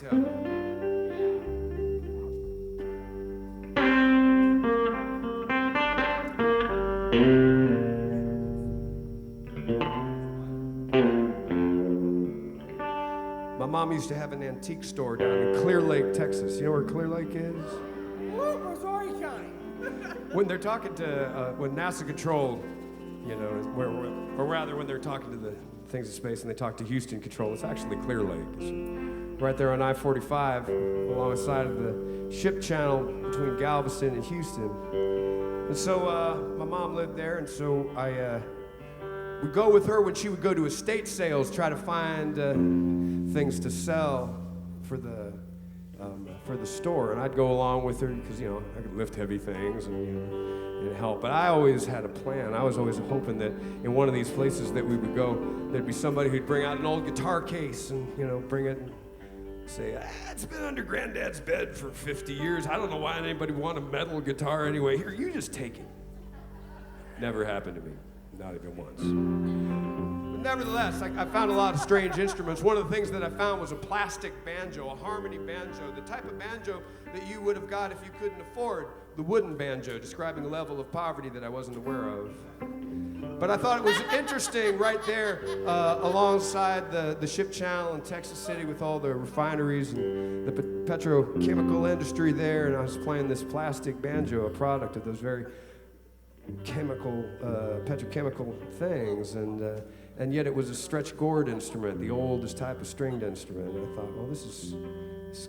tell you. My mom used to have an antique store down in Clear Lake, Texas. You know where Clear Lake is? Missouri County. When they're talking to, when NASA Control, you know, or rather when they're talking to the things in space and they talk to Houston Control, it's actually Clear Lake. It's right there on I-45 alongside of the ship channel between Galveston and Houston. And so my mom lived there, and so I would go with her when she would go to estate sales, try to find things to sell for the store, and I'd go along with her because, you know, I could lift heavy things and, you know, and help. But I always had a plan. I was always hoping that in one of these places that we would go, there'd be somebody who'd bring out an old guitar case and, you know, bring it and say, it's been under Granddad's bed for 50 years. I don't know why anybody would want a metal guitar anyway. Here, you just take it. Never happened to me, not even once. Nevertheless, I found a lot of strange instruments. One of the things that I found was a plastic banjo, a harmony banjo, the type of banjo that you would have got if you couldn't afford the wooden banjo, describing a level of poverty that I wasn't aware of. But I thought it was interesting right there alongside the ship channel in Texas City with all the refineries and the petrochemical industry there, and I was playing this plastic banjo, a product of those very petrochemical things, and yet it was a stretch gourd instrument, the oldest type of stringed instrument. And I thought, well, this is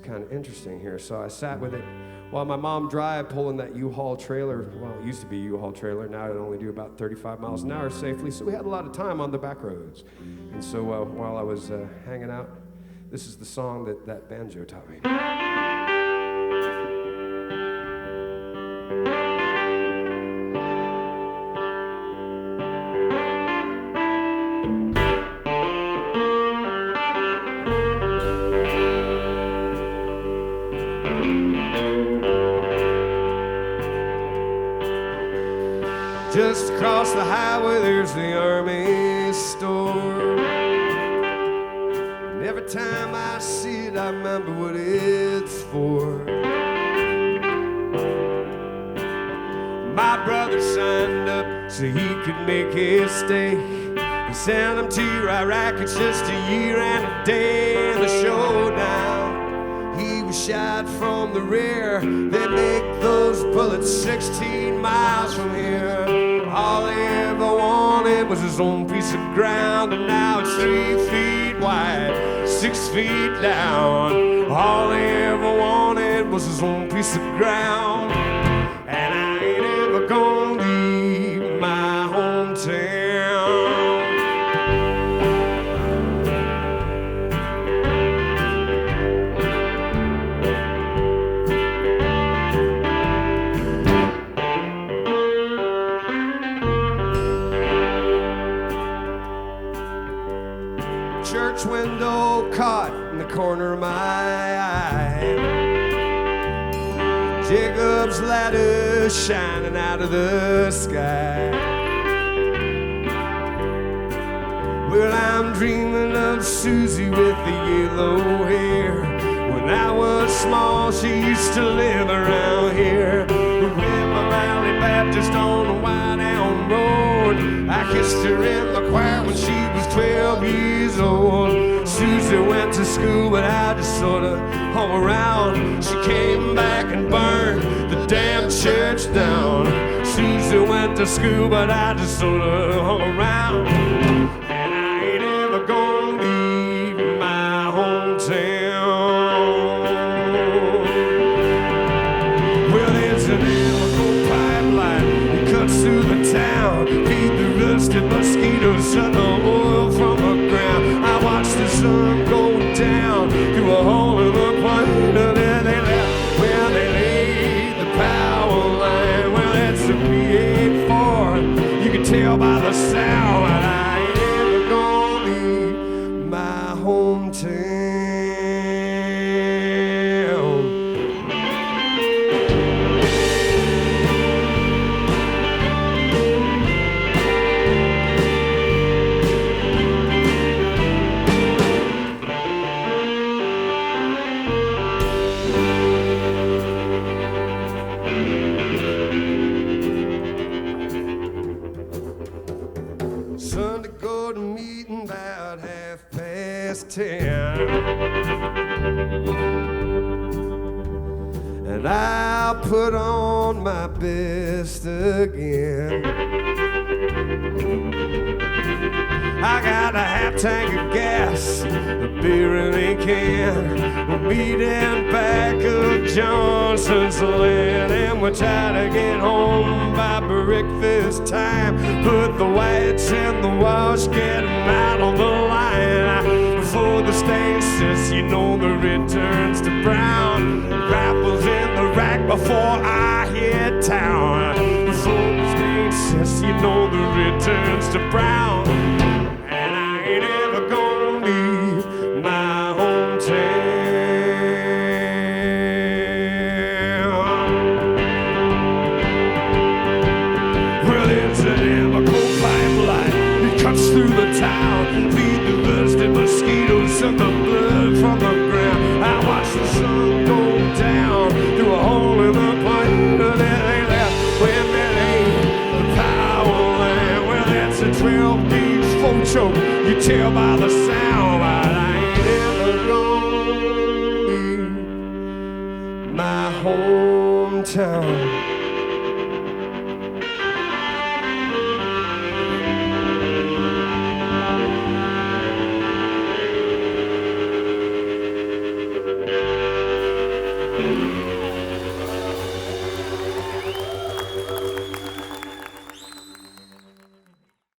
kind of interesting here. So I sat with it while my mom drive, pulling that U-Haul trailer. Well, it used to be a U-Haul trailer. Now it only do about 35 miles an hour safely. So we had a lot of time on the back roads. And so while I was hanging out, this is the song that banjo taught me. Just across the highway there's the Army store, and every time I see it I remember what it's for. My brother signed up so he could make his stay. He sent him to Iraq. It's just a year and a day in the showdown. He was shot from the rear. They make those bullets 16 miles from here. All he ever wanted was his own piece of ground, and now it's 3 feet wide, 6 feet down. All he ever wanted was his own piece of ground, and I ain't ever gonna leave my hometown. Church window caught in the corner of my eye. Jacob's ladder shining out of the sky. Well, I'm dreaming of Susie with the yellow hair. When I was small, she used to live around here. River Valley Baptist on the White Elm Road. I kissed her in the choir when she was 12 years old. Susie went to school, but I just sort of hung around. She came back and burned the damn church down. Susie went to school, but I just sort of hung around. And I ain't ever gonna leave my hometown. Well, there's an electrical pipeline that cuts through the town. Feed the rusted mosquitoes, shut the oil from the ground. I watched the sun go down through a hole in the plane, and then they left where they laid the power line. Well, that's a P84. You can tell by the sound that I ain't ever gonna leave my hometown. 10. And I'll put on my best again. I got a half tank of gas, a beer in a can. We'll meet in back of Johnson's Land, and we'll try to get home by breakfast time. Put the whites in the wash, get them out on the line. Before the stain sets, you know the returns to brown. Grapples in the rack before I hit town. Before the stain sets, you know the returns to brown. Through the town, feed the birds and mosquitoes, suck the blood from the ground. I watch the sun go down through a hole in the plane. Then they left when there ain't the power line. Well, that's a 12-gauge phone choke, you tell by the sound. But I ain't ever gonna leave my hometown.